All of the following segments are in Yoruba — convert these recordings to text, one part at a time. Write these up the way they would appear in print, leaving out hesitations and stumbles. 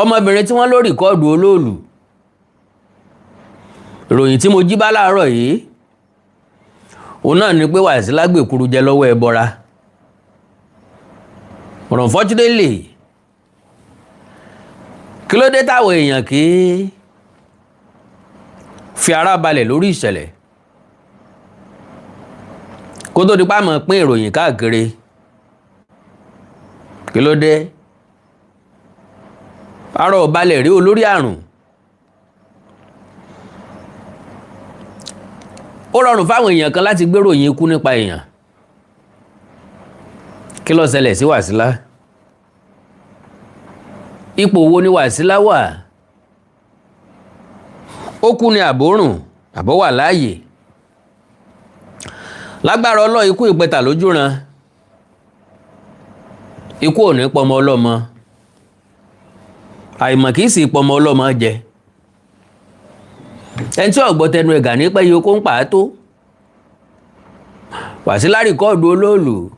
ọmọbìnrin tí wọ́n ló rìkọ́ọ̀dù Oloolu ìròyìn tí mo jí bá láàárọ̀ yìí òun náà ni pé Wàsílà gbèkuru jẹ lọ́wọ́ ẹbọra unfortunately kí ló dé táwọn èèyàn kì í fi ara balẹ̀ lórí ìṣẹ̀lẹ̀ kó tó di pa mọ̀ pín ìròyìn káàkiri kí ló dé ara ò balẹ̀ rí olórí àrùn ó rọrùn fáwọn èèyàn kan láti gbé ròyìn ikú nípa èèyàn kí ló ṣẹlẹ̀ sí Wàsílà ipò wo ni Wàsílà wà ó kú ní àbórùn àbọ̀ wà láàyè lágbára ọlọ́ ikú ìpẹta lójú ran ikú ò ní pọmọ ọlọ́mọ àìmọ̀ kìí sì pọmọ ọlọ́mọ jẹ ẹni tí ọ̀gbọ́ tẹnu ẹ̀gà ní pẹ́ yóò kó ń pàátó Wàsílà rìkọ́ọ̀dù Oloolu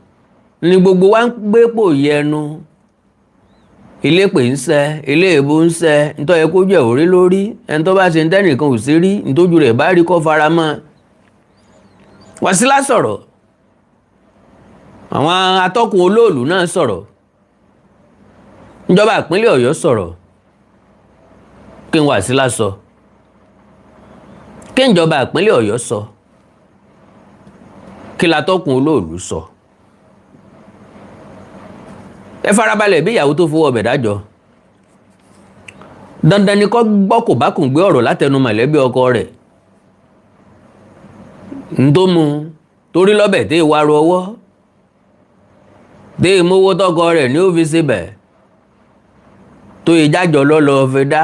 ni gbogbo wa ń gbépò yẹnu ilé pè ń sẹ ilé èbó ń sẹ nítọ́ yẹ kó jẹ́ òrí lórí ẹni tó bá ṣe ń tẹ́nìkan ò sí rí nítójú rẹ̀ bá rí kọ́ fara mọ́ Wàsílà sọ̀rọ̀ àwọn atọ́kùn Oloolu náà sọ̀rọ̀ ìjọba ìpínlẹ̀ Ọ̀yọ́ sọ̀rọ̀ kí n Wàsílà sọ kí ìjọba ìpínlẹ̀ Ọ̀yọ́ sọ kí látọ́kùn Oloolu sọ ẹ farabalẹ̀ bí ìyàwó tó fowó ọbẹ̀ dájọ́ dandan ni kó gbọ́ kò bá kùn gbé ọ̀rọ̀ látẹnu mọ̀lẹ́bí ọkọ rẹ̀ ń tó mu torí lọ́bẹ̀ tí ìwà ru ọwọ́ tí ìmówó tọkọ rẹ̀ ní ó fi síbẹ̀ tó ìjájọ́ lọ́lọ́ fi dá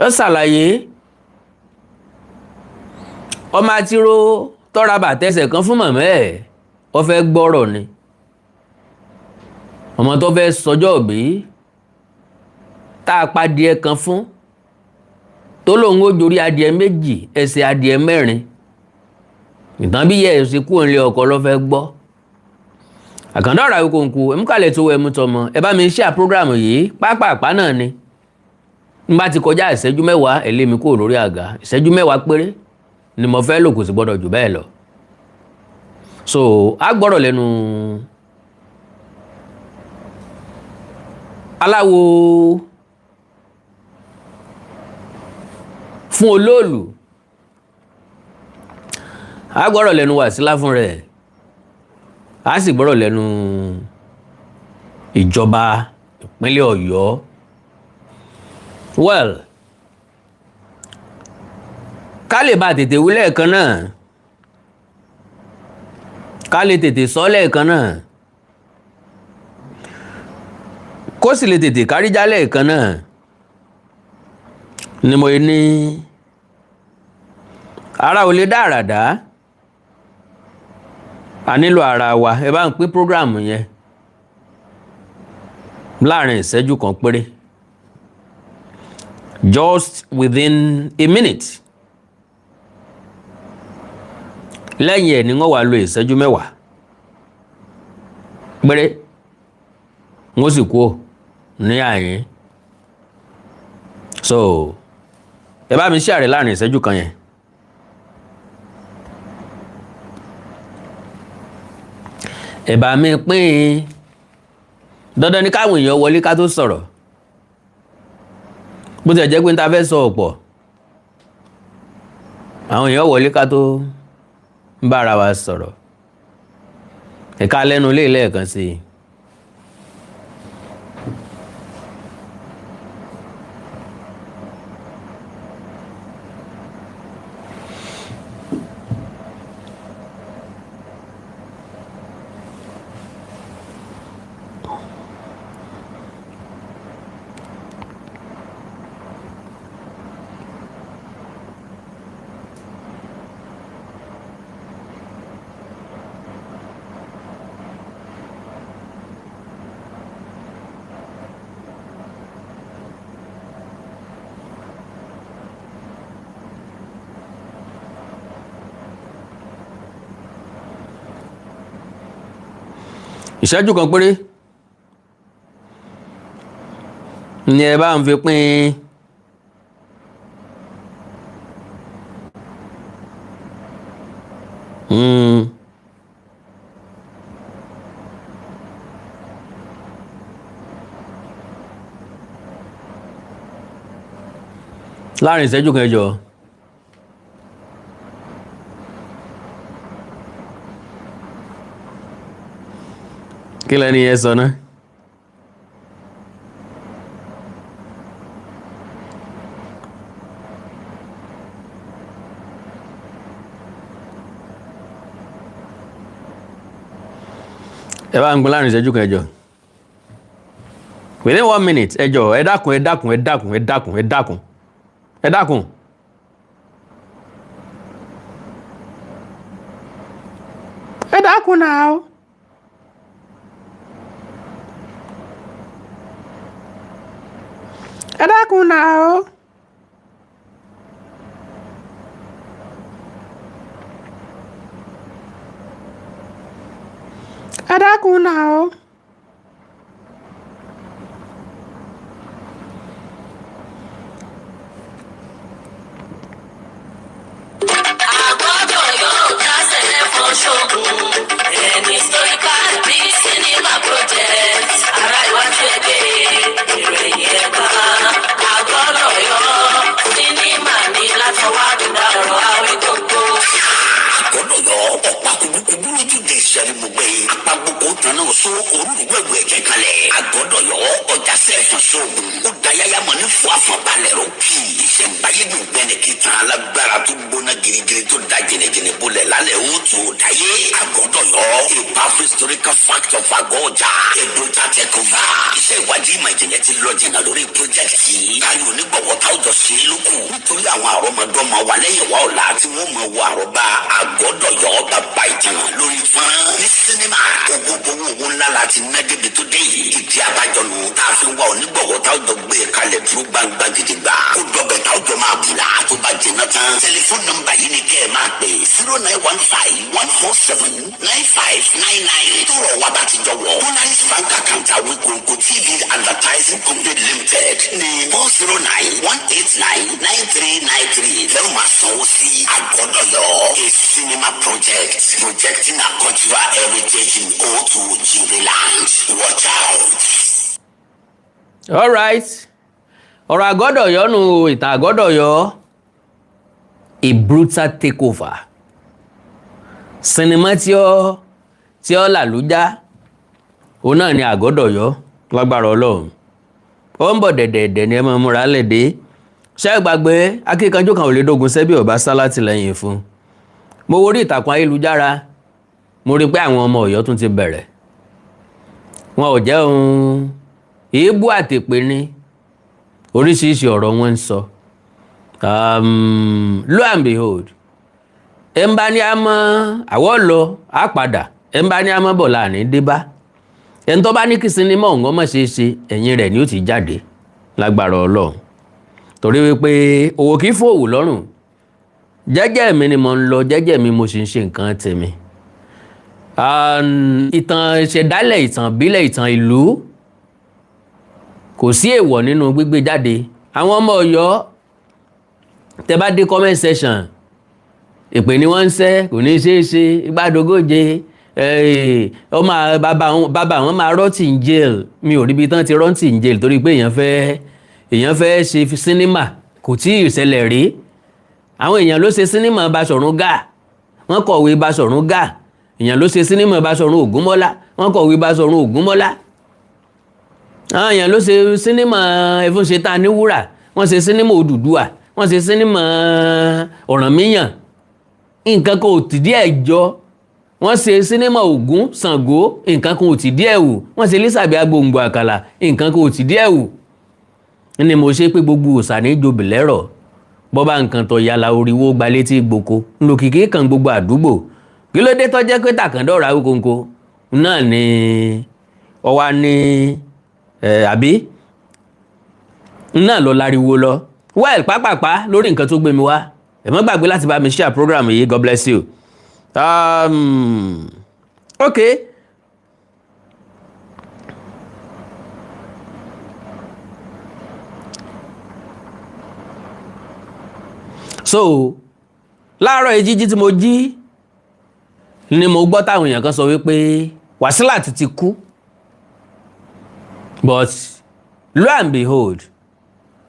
ó ṣàlàyé ọmọ àtiró tọ́ra bàtẹ́sẹ̀ kan fún mọ̀mọ́ ẹ̀ ó fẹ́ gbọ́rọ̀ ni ọmọ tó fẹ́ sọjọ́ òbí tá a pa adìẹ kan fún tó lóun ó jorí adìẹ méjì ẹsẹ̀ adìẹ mẹ́rin ìtàn bí yẹ ẹ̀sìn kú òǹlẹ̀ ọkọ ló fẹ́ gbọ́ àkàndá ọ̀rọ̀ àwíkòǹkù ẹ̀múkàlẹ̀ tó wẹ̀ mú tọmọ ẹ bá mi share prógráàmù yìí pápápá náà ni n bá ti kọjá ìṣẹ́jú mẹ́wàá ẹ lé mi kúrò lórí àga ìṣẹ́jú mẹ́wàá péré ni mo fẹ́ lò kò sì gbọ́dọ̀ jù bẹ́ẹ̀ lọ so a gbọ́dọ̀ lẹ́nu aláwo fún Oloolu a gbọ́dọ̀ lẹ́nu Wàsílà fún rẹ̀ a sì gbọ́dọ̀ lẹ́nu ìjọba ìpínlẹ̀ Ọ̀yọ́ well ká lè bá tètè wí lẹ́ẹ̀kan náà ká lè tètè sọ lẹ́ẹ̀kan náà kó sì lè tètè káríjá lẹ́ẹ̀kan náà ni mo ní ara ò lè dá àràdá a nílò ara wa ẹ bá ń pín prógráàmù yẹn láàrin ìṣẹ́jú kan péré just within a minute lẹ́yìn ẹ̀ ni wọ́n wá lo ìṣẹ́jú mẹ́wàá péré wọ́n sì kú ní àyín so ẹ bá mi share láàrin ìṣẹ́jú kan yẹn ẹ bá mi pín dandan ní káwọn èèyàn wọlé ká tó sọ̀rọ̀ bó ti jẹ́ pé n ta fẹ́ sọ ọ̀pọ̀ àwọn èèyàn wọlé ká tó ń bára wa sọ̀rọ̀ ẹ̀ka lẹ́nu lé lẹ́ẹ̀kan sí i. ìṣẹ́jú kan péré ní ẹ bá ń fi pín láàrin ìṣẹ́jú kan ẹjọ́. Kí lẹ́ni yẹn sọ náà? Ẹ bá ń gbọ́ láàrin ìṣẹ́jú kan ẹjọ́. Within 1 minute ẹjọ́, ẹ dákun, ẹ dákun, ẹ dákun, ẹ dákun, ẹ dákun, ẹ dákun. Ẹ dákun náà. Ẹ dákun náà. Ẹ dákun náà. so orúwẹ̀wẹ̀ ẹ̀jẹ̀ kalẹ̀ agbọ́dọ̀ yọ ọjà sẹ́fún sóògùn ó dayaya mọ̀ ní fún àfọ̀balẹ̀ rọ kì í ṣẹ̀ǹbáyé dùn gbẹ́ni kìtàn alágbára tó gbóná girigiri tó da jẹnẹjẹnẹ bolẹ̀ lálẹ́ ó tó dayé agbọ́dọ̀ yọ ipa historical fact of àgọ́ ọjà èròjà tẹkọ̀fà iṣẹ́ ìwádìí ìmọ̀ ìjìnlẹ̀ ti lọ jìnnà lórí project yìí káyọ̀ onígbọ̀wọ́ táwùjọ sí lókù nítorí àwọn àrọ́mọdọ́mọ wà lẹ́yìn wa ọ̀la tí wọ́n mọ̀ wọ àrọ́bá agbọ́dọ̀ yọ bàbá ìtàn lórí fún ní sinimá owó ńlá láti ná débi tó dé yìí ìdí abájọ nù tá a fi ń wá onígbọ̀wọ́ táwùjọ gbé kalẹ̀ dúró gbangba gidigba kó dọ̀bẹ̀ táwùjọ máa bùlà tó bá jẹ̀nà tán tẹlifóònù nọ́mbà yìí ni kẹ́ ẹ máa pè 0915-147-9599 tó rọ̀ wá bá ti jọ wọ̀ Polaris bank account àwọn Buruku TV advertising company limited ní 409-189-9393 lẹ́rù máa sanwó sí Agbọ́dọ̀yọ a cinema project projecting our cultural heritage in O2 Jiriland. Watch out. All right. Ọ̀rọ̀ Agbọ́dọ̀yọ nù ìtàn Agbọ́dọ̀yọ a brutal takeover. Sinimá tí ó làlújá òun náà ni Agbọ́dọ̀yọ lágbára Ọlọ́run. Ó ń bọ̀ dẹ̀dẹ̀dẹ̀ ni ẹ máa múra lẹ́dẹ̀. Ṣé gbàgbé akíkanjú kan ò lè dógun sẹ́bí ọ̀bá sá látìlẹ́yìn fún. Mo wo orí ìtàkùn ayélujára mo rí pé àwọn ọmọ Ọ̀yọ́ tún ti bẹ̀rẹ̀. Wọn ò jẹ́ ohun èébú àtèpè ni oríṣiríṣi ọ̀rọ̀ wọn ń sọ. Lo and behold ẹ ń bá ní a mọ́ àwọ̀ lọ á padà ẹ ń bá ní a mọ́ bọ̀ láàrin débá ẹni tó bá ní kí sinimá ọ̀hún ọmọ ṣe ẹ̀yìn rẹ̀ ni ó ti jáde lágbára Ọlọ́run torí wípé òwò kìí fòwò lọ́rùn jẹ́jẹ́ mi ni mo ń lọ jẹ́jẹ́ mi mo sì ń ṣe nǹkan tèmi. Ìtàn ìṣẹ̀dálẹ̀ ìtàn ìbílẹ̀ ìtàn ìlú kò sí èèwọ̀ nínú gbígbé jáde. Àwọn ọmọ Ọ̀yọ́ tẹ bá dé comment section ìpè ni wọ́n ń ṣẹ́ kò ní ṣe é ṣe ìgbàdógóje ọmọ bàbá wọn máa rọ́tì in jail. Mi ò ríbi tán ti rọ́tì in jail torí pé èèyàn fẹ́ ṣe sinimá kò tí ì ṣẹlẹ̀ rí. Àwọn èèyàn ló ṣe sinimá Basọ̀run Gáà wọ́n kọ̀wé Basọ̀run Gáà èèyàn ló ṣe sinimá Basọ̀run Ògúnmọ́lá wọ́n kọ̀wé Basọ̀run Ògúnmọ́lá. Àwọn èèyàn ló ṣe sinimá Ẹfúnṣetán Níwúrà wọ́n ṣe sinimá Odùduwà wọ́n ṣe sinimá Ọ̀rànmíyàn nǹkan kan ò tìdí ẹ̀ jọ. Wọ́n ṣe sinimá Ògún Ṣàngó nǹkan kan ò tìdí ẹ̀ wù wọ́n ṣe Lísàbí Agbòǹgbò Àkàlà nǹkan kan ò tìdí ẹ̀ wù. Ní mo ṣe pé gbogbo òòṣà ní jòbì lẹ́rọ̀ bọ́bá nǹkan tó yàlà oríwó gbalé tí gboko ńlòkìkí kan gbogbo àdúgbò kí ló dé tó jẹ́ pé Tàkàndá Àwíkóńkó náà ni ọwá ní àbí náà lọ láriwo lọ well pápápá lórí nǹkan tó gbé mi wá ẹ má gbàgbé láti bá mi share program yìí God bless you. Okay. so láàárọ̀ ìjíjí tí mo jí ni mo gbọ́ táwọn èèyàn kan sọ wípé Wasilat ti kú, but lo and behold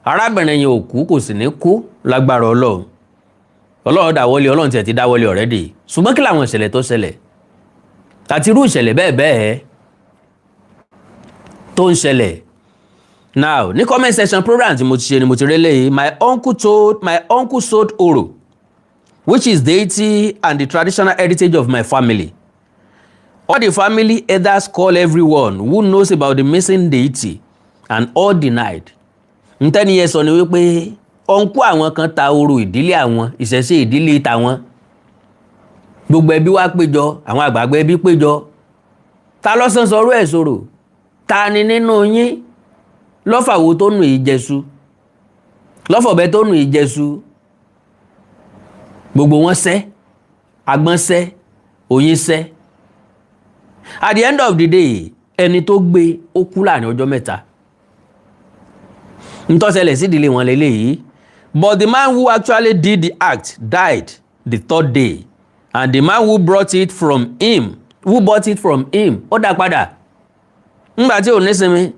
arábìnrin yẹn ò kú kò sì ní kú lágbára Ọlọ́run dáwọ́lé, Ọlọ́run tiẹ̀ ti dáwọ́lé already. Ṣùgbọ́n kí làwọn ìṣẹ̀lẹ̀ tó ṣẹlẹ̀ àti irú ìṣẹ̀lẹ̀ bẹ́ẹ̀ tó ń ṣẹlẹ̀. Now ní comment section program tí mo ti ṣe ni mo ti rélé my uncle sold oro, which is deity and the traditional heritage of my family. All the family elders call everyone who knows about the missing deity and all denied. Ntẹ́ni yẹn sọ ni wípé ọ̀nkú àwọn kan ta oro ìdílé àwọn, ìṣẹ̀ṣe ìdílé tàwọn. Gbogbo ẹbí wá péjọ, àwọn àgbààgbà ẹbí péjọ. Ta ló sàn sọ̀rọ̀ ẹ̀ sọ̀rọ̀? Ta ni nínú yín lọ́fàwò tó nù ìjẹsù? Lọ́fọ̀bẹ tó nù ìjẹsù? Gbogbo wọn sẹ́, agbọ́n sẹ́, oyin sẹ́. At the end of the day, ẹni tó gbé ó kú láàrin ọjọ́ mẹ́ta. Ntọ́sẹ̀lẹ̀ sí ìdílé wọn lélẹ́yìí. But the man who actually did the act died the third day, and the man who bought it from him, ó dá padà. Nígbà tí ò ní sinmi.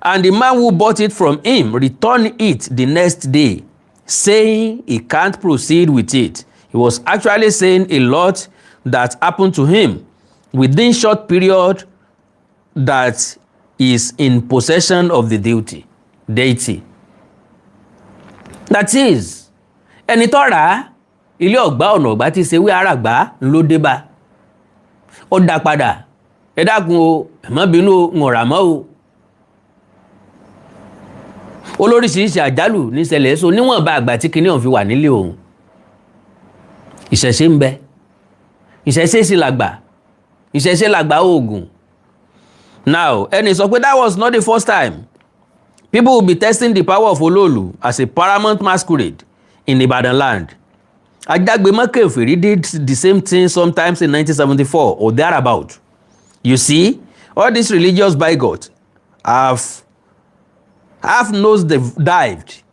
And the man who bought it from him returned it the next day, saying he can't proceed with it. He was actually saying a lot that happened to him within short period that is in possession of the deity. That is, ẹni tó rà ilé ọ̀gbá ọ̀nà ọ̀gbá tí ṣe wí àràgbá ló dé bá. Ó dá padà. Ẹ dákun o, ẹ má bínú ń rà mọ́ o. Olóríṣiríṣi àjálù ní ṣẹlẹ̀ so níwọ̀n bá àgbà tí kinní ọ̀hún fi wà nílé òun. Ìṣẹ̀ṣe ń bẹ. Ìṣẹ̀ṣe sì làgbà. Ìṣẹ̀ṣe làgbà oògùn. Now, ẹni sọ pé that was not the first time people will be testing the power of Oloolu as a paramount masquerade in Ibadan land. Ajagbe-Mokeferi did the same thing sometimes in 1974 or thereabout. You see, all these religious bigots have nose-dived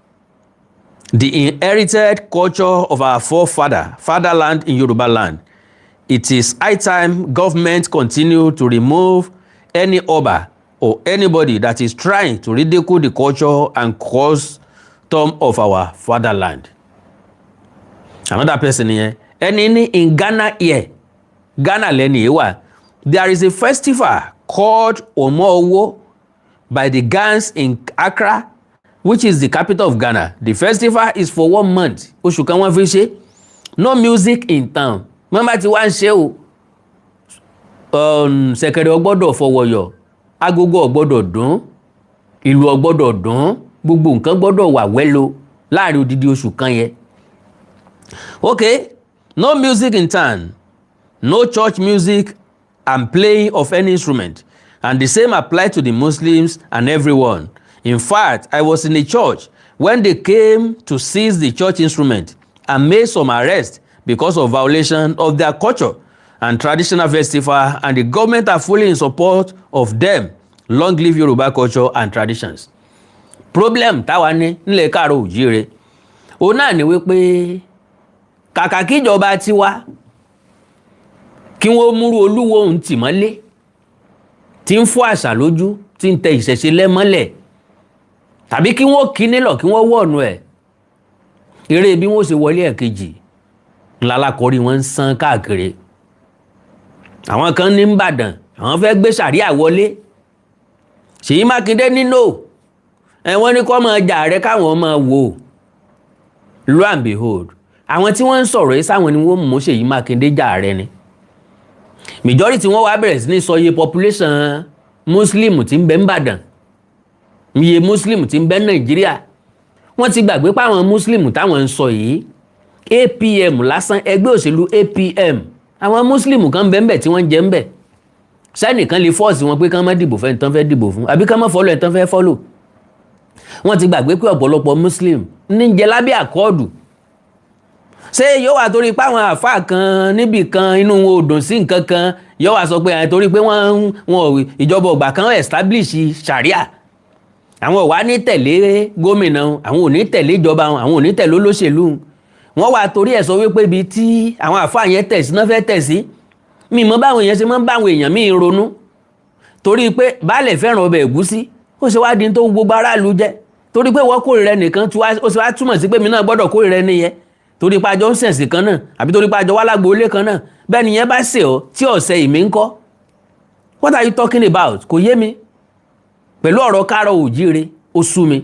the inherited culture of our fatherland in Yoruba land. It is high time government continue to remove any Oba or anybody that is trying to ridicule the culture and custom of our fatherland. Another person here, in Ghana here, Ghana lẹ́ni yìí there is a festival called Omo-Owo by the Gans in Accra, which is the capital of Ghana. The festival is for 1 month. Oṣù kan wọ́n fi ṣe. No music in town. Mama ti wá ń ṣe o. Ṣẹ̀kẹ̀rẹ̀ ò gbọ́dọ̀ fọwọ́yọ̀. Agogo ò gbọ́dọ̀ dún. Ìlù ò gbọ́dọ̀ dún. Gbogbo nǹkan gbọ́dọ̀ wà wẹ́lo láàrin odidi oṣù kan yẹn. Okay, no music in town. No church music and playing of any instrument. And the same applied to the Muslims and everyone. In fact, I was in a church when they came to seize the church instrument and made some arrests because of violation of their culture and traditional festival, and the government are fully in support of them. Long live Yoruba culture and traditions. Problem táwa ní nílẹ̀ káàárọ̀ oòjíire. Òun náà ni wípé kàkà kíjọba tiwa kí wọ́n múrú olúwo òun tì mọ́lé tí ń fọ́ àṣà lójú tí ń tẹ ìṣẹ̀ṣe lẹ́mọ́lẹ̀ tàbí kí wọ́n kí nílọ̀ kí wọ́n wọ̀nù ẹ̀ eré bí wọ́n ṣe wọlé ẹ̀kejì ńlá lákọrí wọn ń san káàkiri. Àwọn kan ní Ìbàdàn àwọn fẹ́ gbé sàríà wọlé. Ṣèyí Mákindé nínú wọ́n ní kó máa jà rẹ káwọn máa wò. Lo and behold, àwọn tí wọ́n ń sọ̀rọ̀ yìí sáwọn ni wọ́n mú Ṣèyí Mákindé jà rẹ ni. Majority wọ́n wá bẹ̀rẹ̀ sí ní sọ iye population Muslim tí ń bẹ Ìbàdàn, iye Muslim tí ń bẹ Nàìjíríà. Wọ́n ti gbàgbé pé àwọn Muslim táwọn ń sọ yìí APM lásán, ẹgbẹ́ òṣèlú APM, àwọn Muslim kan bẹ ńbẹ̀ tí wọ́n jẹ ńbẹ̀. Sẹ́nìkan lè fọ́ọ̀sì wọn pé kán má dìbò fẹ́ni tán fẹ́ dìbò fún àbí kán má fọ́lọ̀ ẹ̀ tán fẹ́ fọ́lọ̀. Wọ́n ti gbàgbé pé ọ̀pọ̀lọpọ̀ Muslim ní jẹ lábẹ́ àkọọ́dù. Ṣé yóò wà torí pé àwọn àfáà kan níbì kan inú wọn ò dùn sí nǹkan kan yóò wà sọ pé torí pé wọ́n ìjọba ọgbà kan establish sharia, àwọn ò wá ní tẹ̀lé gómìnà, àwọn ò ní tẹ̀lé ìjọba, àwọn ò ní tẹ̀lé olóṣèlú, wọ́n wá torí ẹ̀ sọ wípé ibi tí àwọn àfáà yẹn tẹ̀sí náà fẹ́ tẹ̀sí mi mọ báwọn èèyàn ṣe máa ń báwọn èèyàn míì ronú torí pé baálẹ̀ fẹ́ràn ọbẹ̀ ẹ̀gúsí ó ṣe wá di tó gbogbo aráàlú jẹ́ torí pé wọ́n kórìíra ẹnìkan ó ṣe wá túmọ̀ sí pé mi náà gbọ́dọ̀ kórìíra ẹni yẹn torí pé àjọ ń sẹ̀sì kan náà àbí torí pé àjọ wà lágboolé kan náà bẹ́ẹ̀ ni yẹn bá ṣe ọ́ tí ọ̀sẹ̀ ìmí ń kọ́ what are you talking about kò yé mi pẹ̀lú ọ̀rọ̀ kárọ̀ òjíire ó sú mi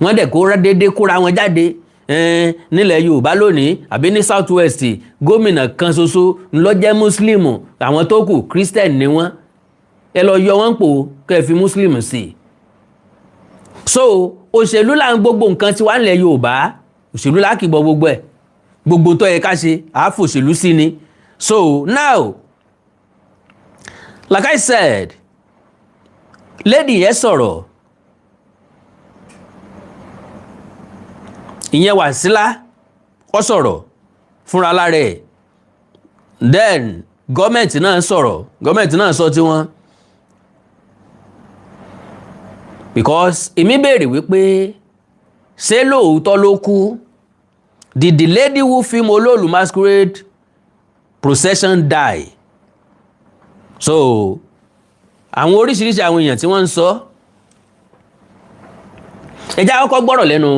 wọ́n dẹ̀ kó déédéé kóra wọn jáde nílẹ̀ Yorùbá lónìí àbí ní South West gómìnà kan ṣoṣo ńlọ jẹ́ Muslim àwọn tó kù Christian ni wọ́n ẹ lọ yọ wọ́n pò kẹ́ fi Muslim sí i so òṣèlú là ń gbogbo nǹkan tí wà nílẹ̀ Yorùbá òṣèlú là kìbọ̀ gbogbo ẹ̀ gbogbo tó yẹ ká ṣe àáfòṣèlú sí ni so now like I said lady yẹn sọ̀rọ̀ ìyẹn Wàsílà ó sọ̀rọ̀ fúnra lára ẹ̀ then gọ́ọ̀mẹ̀ntì náà sọ̀rọ̀ gọ́ọ̀mẹ̀ntì náà sọ tiwọn because èmi béèrè wípé ṣé lóòótọ́ ló kú did the lady who film Oloolu masquerade procession die so àwọn oríṣiríṣi àwọn èèyàn tí wọ́n ń sọ ẹ jẹ́ àkọ́kọ́ gbọ́rọ̀ lẹ́nu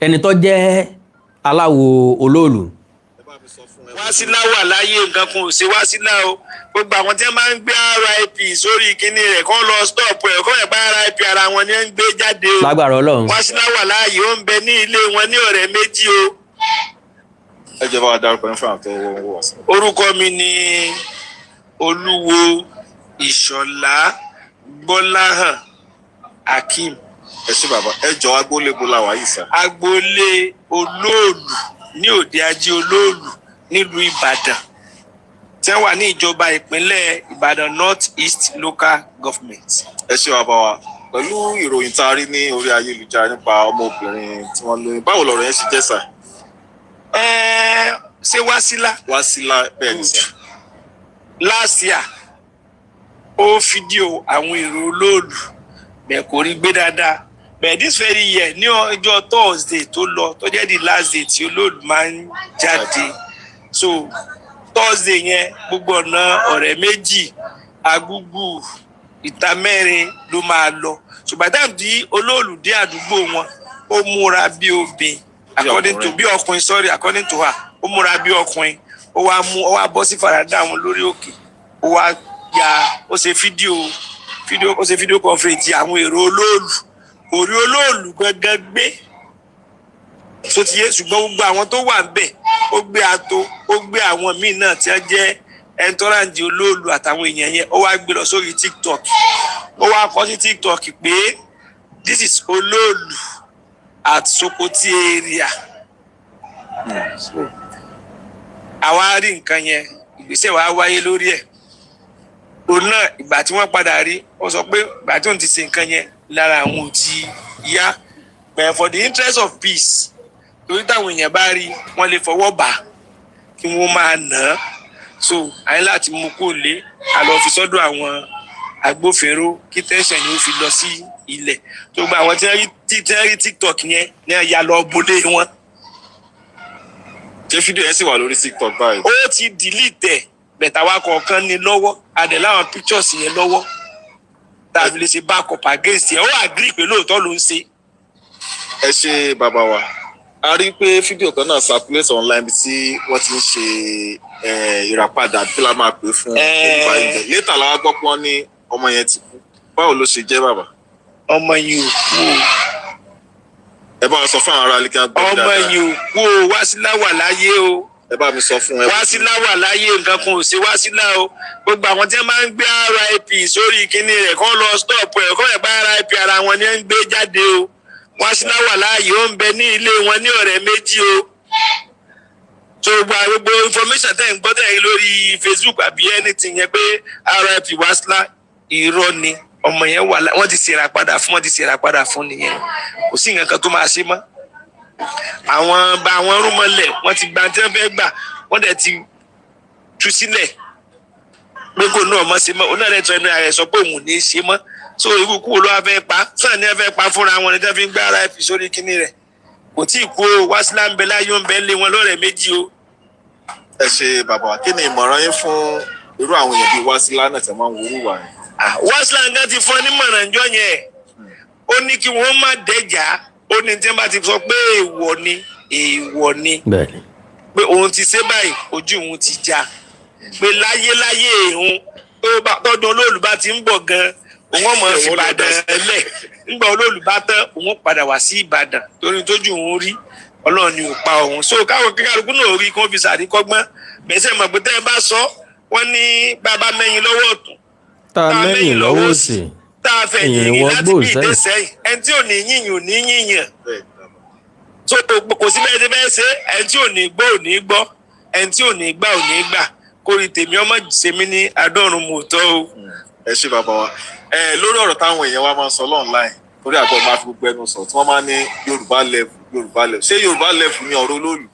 ẹni tó jẹ́ aláwo Oloolu. Wàsílà wà láyé nǹkan kan ò ṣe Wàsílà o gbogbo àwọn tí wọ́n máa ń gbé RIP sórí kinní rẹ̀ kọ́ lọ stop ẹ̀ kọ́ ẹ̀ bá RIP ara wọn ni wọ́n ń gbé jáde o. lágbára Ọlọ́run. Wàsílà wà láàyè ó ń bẹ ní ilé wọn ní ọ̀rẹ́ méjì o. ẹ jẹ́ bá wa dárúkọ ní fún àwọn tó wọ̀ sí. orúkọ mi ni Olúwo Ìṣọ̀lá Gbọ́láhàn Akeem. ẹ ṣé bàbá ẹ jọ agboolé bo la wà yìí sá. agboolé Oloolu ní òde ajé Oloolu nílùú Ìbàdàn tí wọ́n wà ní ìjọba ìpínlẹ̀ Ìbàdàn North East Local Government. ẹ ṣé bàbá wa pẹ̀lú ìròyìn tá a rí ní orí ayélujára nípa ọmọbìnrin tí wọ́n lóyún báwo lọ̀rọ̀ yẹn ṣe jẹ́ sá. ṣé Wàsílà bẹ́ẹ̀ ni sá. last year ó fídíò àwọn èrò Oloolu bẹ́ẹ̀ kò rí gbé dáadáa bẹ́ẹ̀ this very year ní ọjọ́ Thursday tó lọ tó jẹ́ the last day tí Oloolu máa ń jáde so Thursday yẹn gbogbo ọ̀nà ọ̀rẹ́ méjì Agúgù Ìta Mẹ́rin ló máa lọ ṣùgbọ́n táwọn tí Oloolu dé àdúgbò wọn ó múra bí obìnrin according to her ó múra bí ọkùnrin ó wá bọ́ sí farada wọn lórí òkè ó wá ó ṣe fídíò conference àwọn èrò Oloolu orí Oloolu gangan gbé so ti yé ṣùgbọ́n gbogbo àwọn tó wà ńbẹ̀ ó gbé ato ó gbé àwọn míì náà tí wọ́n jẹ́ ẹntọ́ràǹdì Oloolu àtàwọn èèyàn yẹn ó wá gbé lọ sórí TikTok ó wá kọ sí TikTok pé this is Oloolu at Sokoti area àwa rí nǹkan yẹn ìgbésẹ̀ wa wáyé lórí ẹ̀ òun náà ìgbà tí wọ́n padà rí ó sọ pé ìgbà tí òun ti ṣe nǹkan yẹn lára àwọn ò ti yá but for the interest of peace torí táwọn èèyàn bá rí wọ́n lè fọwọ́ bà kí wọ́n máa nà á so àyìn láti mú kó lé àlọ́ fi sọ́dọ̀ àwọn agbófinró kí tẹ́sán ni ó fi lọ sí ilẹ̀ tó gba àwọn tí wọ́n rí TikTok yẹn ní ẹ̀yà lọ bolé wọn. ṣé fídíò yẹn sì wà lórí TikTok báyìí. ó ti delete ẹ̀ bẹ̀tà wa kọ̀ọ̀kan ní lọ́wọ́ adẹ̀ láwọn pictures yẹn lọ́wọ́ tàbí lè ṣe back up against ẹ̀ ó agree pé lóòótọ́ ló ń ṣe. ẹ ṣé bàbá wa a rí i pé fídíò kan náà circulate online tí wọ́n ti ń ṣe ìràpadà bí la máa pè fún nípa ilẹ̀ létà làwọn gbọ́ pé wọ́n ní ọmọ yẹn ti kú báwo ló ṣe jẹ́ bàbá. ọmọ yìí ò kú o. ẹ bá wa sọ fún àwọn ará alíkà gbọ́ dáadáa. ọmọ yìí ò kú o Wàsílà wà láyé o. ẹ bá mi sọ fún ẹ. Wàsílà wà láyé nǹkan kan ò ṣe Wàsílà o gbogbo àwọn tí wọ́n máa ń gbé RIP sórí kinní rẹ̀ kọ́ lọ stop ẹ̀ kọ́ ẹ̀ bá RIP ara wọn ni ń gbé jáde o Wàsílà wà láàyè ó ń bẹ ní ilé wọn ní ọ̀rẹ́ méjì o so gbogbo information tẹ́ ń gbọ́ tẹ́ lórí Facebook àbí anything yẹn pé RIP Wàsílà irọ́ ni ọmọ yẹn wà wọ́n ti ṣèrà padà fún nìyẹn kò sí nǹkan kan tó máa ṣe mọ́ àwọn rúmọlẹ̀ wọ́n ti gba tí wọ́n fẹ́ gbà wọ́n dẹ̀ ti tú sílẹ̀ pé kò náà mọ́ ṣe mọ́ onáà rẹ̀ tọ́ ẹnu ààrẹ sọ pé òun ò ní ṣe mọ́ so irú kúrò ló wá fẹ́ pa sàn ní ẹ fẹ́ pa fúnra wọn ni tí wọ́n fi ń gbá RIP sórí kíní rẹ̀ kò tí ì kú o. Wásílà ń bẹ láyé ń bẹ lé wọn lọ́rẹ̀ méjì o. ẹ ṣe bàbá wa kí ni ìmọ̀ràn yín fún irú àwọn èèyàn bíi Wásílà náà tẹ̀ máa ń wúrú wà yẹn. Wásílà gan ti fún ọ nímọ̀ràn jọ yẹn ó ní kí wọ́n má dẹ́jà ó ní tí wọ́n bá ti sọ pé èèwọ̀ ni pé òun ti ṣe báyìí ojú òun ti já pé láyé òun tọ́dún Oloolu bá ti ń bọ̀ gan òun ọmọ Ìbàdàn lẹ̀ nígbà Oloolu bá tán òun padà wá sí Ìbàdàn torí tójú òun rí Ọlọ́run ni ò pa òun so káwọn kíkàlùkù náà rí kí wọ́n fi sàríkọ́gbọ́n bẹ́sẹ̀ mọ̀ pé tẹ́ ẹ bá sọ wọ́n ní bàbá mẹ́yìn lọ́wọ́ ọ̀tún tá a mẹ́yìn lọ́wọ́ òsì tá a fẹ́ yìnyín láti bí ìdẹ́sẹ́yìn ẹni tí ò ní yìnyín ò ní yìnyín so kò sí bẹ́ẹ̀ bẹ́ẹ̀ ṣe ẹni tí ò ní gbọ́ ò ní gbọ́ ẹni tí ò ní gbà ò ní gbà kórìí tèmi ọmọ sèmi ní àádọ́rùn mòótọ́ o. ẹ ṣe bàbá wa lórí ọ̀rọ̀ táwọn èèyàn wa máa ń sọ online torí àgbọ̀ máa fi gbogbo ẹnu sọ tí wọ́n máa ń ní Yorùbá level ṣé Yorùbá level ni ọ̀rọ̀ Oloolu.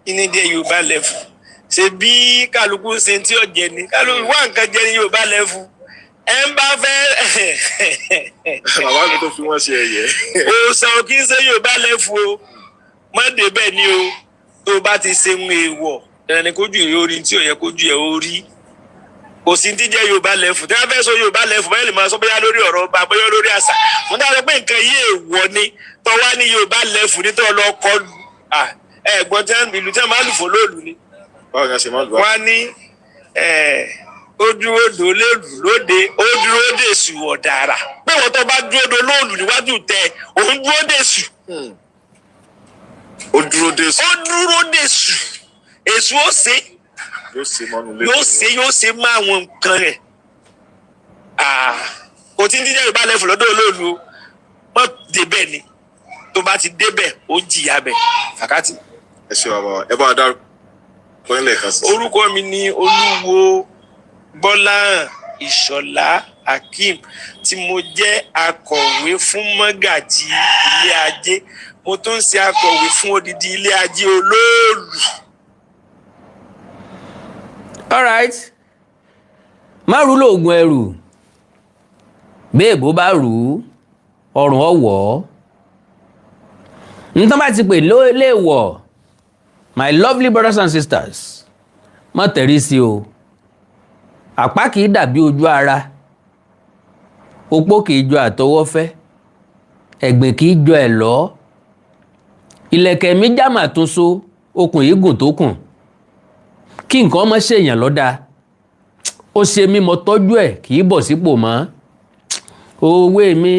ìní díẹ̀ Yorùbá level ṣe bí kálukú ṣe tí ó jẹ ni kálukú wá nǹkan jẹ ní Yorùbá level ẹ ń bá fẹ́. bàbá mi tó fi wọ́n ṣe ẹ̀yẹ. òòsàn kì í ṣe Yorùbá level o mọ́dé bẹ́ẹ̀ ni o tó bá ti ṣe ń èèwọ̀ ẹni kójú ẹ̀ orí tí ò yẹ kójú ẹ̀ orí kò sí ti jẹ́ Yorùbá level tí wọ́n fẹ́ sọ Yorùbá level báyìí lè máa sọ bóyá lórí ọ̀rọ̀ ọba bóyá lórí àṣà mo dára pé nǹkan yìí èèwọ̀ ni tó wá ní Yorùbá level ní tó lọ kọlù ẹ̀gbọ́n tí wọ́n ìlú tí wọ́n máa lù fún Oloolu ni wọ́n á ní ó dúró dò lérù lóde ó dúró dè sù ọ̀dàrà pé wọ́n tó bá dúró dò Oloolu níwájú tẹ òun dúró dè sù. ó dúró dè sù èsù ó ṣe yóò ṣe máa wọn nǹkan rẹ̀ kò tí ń díjẹ́ Yorùbá level lọ́dọ̀ Oloolu wọ́n débẹ̀ ni tó bá ti débẹ̀ ó jìyà bẹ̀ fàkátì. ẹ ṣe bàbá ẹ bá a dárúkọ nílẹ̀ kan sí. orúkọ mi ni Olúwo Bọ́láhàn Ìṣọ̀lá Hakeem tí mo jẹ́ akọ̀wé fún mọ́gàjí ilé ajé mo tún ń ṣe akọ̀wé fún odidi ilé ajé Oloolu. alright má rú lóògùn ẹrù béèbó bá rú ọrùn ọwọ́ nítorí bá ti pè léèwọ̀ my lovely brothers and sisters má tẹ̀rí sí o àpá kìí dàbí ojú ara opó kìí jọ àtọwọ́fẹ́ ẹ̀gbìn kìí jọ ẹ̀lọ́ ìlẹ̀kẹ̀ mi jámà tún so okùn yìí gùn tó kùn kí nǹkan ọmọ ṣèyàn lọ́dà ó ṣe mí mo tọ́jú ẹ̀ kì í bọ̀ sípò mọ́ òwe mi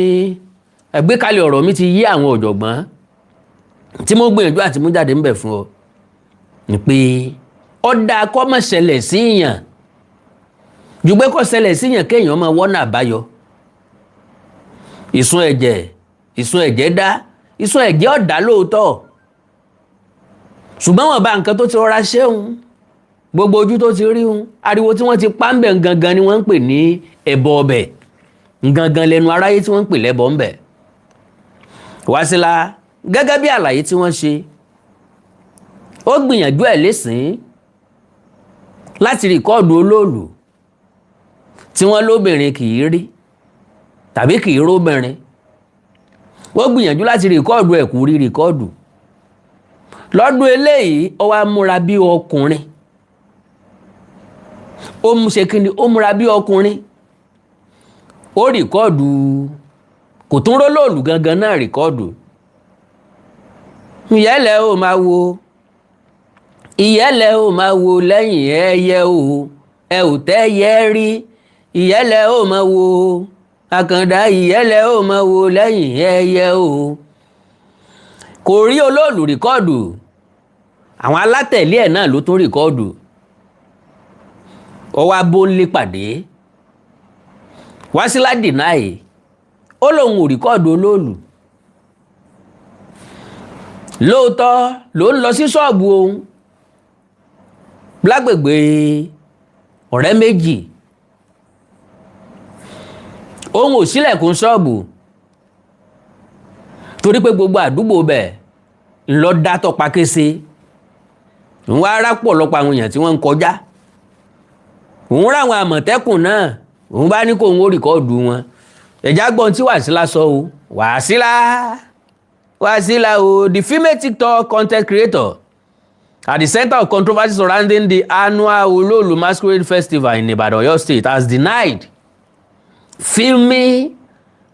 àgbékalẹ̀ ọ̀rọ̀ mi ti yí àwọn ọ̀jọ̀gbọ́n tí mo gbìyànjú àti mú jáde ń bẹ̀ fún ọ ni pé ọ̀dà kọ́ mọ̀ ṣẹlẹ̀ síyàn jù pé kọ́ ṣẹlẹ̀ síyàn kéèyàn máa wọ́nà àbáyọ ìsun ẹ̀jẹ̀ dá ìsun ẹ̀jẹ̀ ọ̀dá lóòótọ́ ṣùgbọ́n wọn bá nǹkan tó ti rọra ṣéun gbogbo ojú tó ti rí un ariwo tí wọ́n ti pa ń bẹ̀ gangan ni wọ́n ń pè ní ẹbọ ọbẹ̀ gangan lẹ́nu aráyé tí wọ́n ń pè lẹ́bọ ńbẹ̀ Wásílà gẹ́gẹ́ bí àlàyé tí wọ́n ṣe ó gbìyànjú ẹ̀ lẹ́sìn láti rìkọ́ọ̀dù Oloolu tí wọ́n lóbìnrin kì í rí tàbí kì í róbìnrin ó gbìyànjú láti rìkọ́ọ̀dù ẹ̀ kú rí rìkọ́ọ̀dù lọ́dún eléyìí ó wá múra bí ọkùnrin ó ṣe kíni ó múra bí ọkùnrin ó rìkọ́ọ̀dù kò tún ró Oloolu gangan náà rìkọ́ọ̀dù ìyẹ́lẹ̀ ó máa wo ìyẹ́lẹ̀ ó máa wo lẹ́yìn ẹyẹ o ẹ ò tẹ́yẹ rí ìyẹ́lẹ̀ ó máa wo àkàndá ìyẹ́lẹ̀ ó máa wo lẹ́yìn ẹyẹ o kò rí Oloolu rìkọ́ọ̀dù àwọn alátẹ̀lé ẹ̀ náà ló tún rìkọ́ọ̀dù ó wá bó ń lé pàdé Wásílà dìnáì ó lóun ò rìkọ́ọ̀dù Oloolu lóòótọ́ ló ń lọ sí ṣọ́ọ̀bù òun lágbègbè ọ̀rẹ́ méjì òun ò ṣílẹ̀kùn ṣọ́ọ̀bù torí pé gbogbo àdúgbò bẹ̀ ńlọ dátọ̀ pakése òun wá rápọ̀ lọ́pọ̀ àwọn èèyàn tí wọ́n ń kọjá òun ráwọn àmọ̀tẹ́kùn náà òun bá ní kó òun ó rìkọ́ọ̀dù wọn ẹ̀já gbọ́n tí Wásílà sọ o Wásílà Wasila, the female TikTok content creator at the center of controversy surrounding the annual Oloolu Masquerade Festival in Ibadan, Oyo State, has denied filming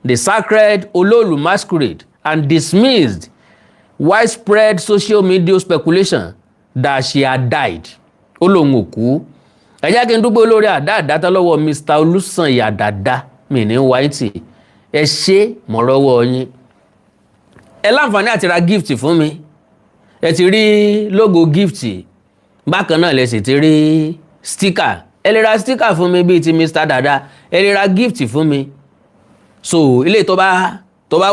the sacred Oloolu Masquerade and dismissed widespread social media speculation that she had died. Olongoku. Ẹ jẹ́ kí n dúpẹ́ olórí àdáàdá lọ́wọ́ Mr. Olùsànyà Dàda mi ní wáìtì. Ẹ ṣé mo rọ́wọ́ yín. Ẹ láǹfààní àti ra gift fún mi. Ẹ ti rí logo gift. Bákan náà lẹ sì ti rí sticker. Ẹ lè ra sticker fún mi bíi ti Mr. Dàda. Ẹ lè ra gift fún mi. So ilé tó bá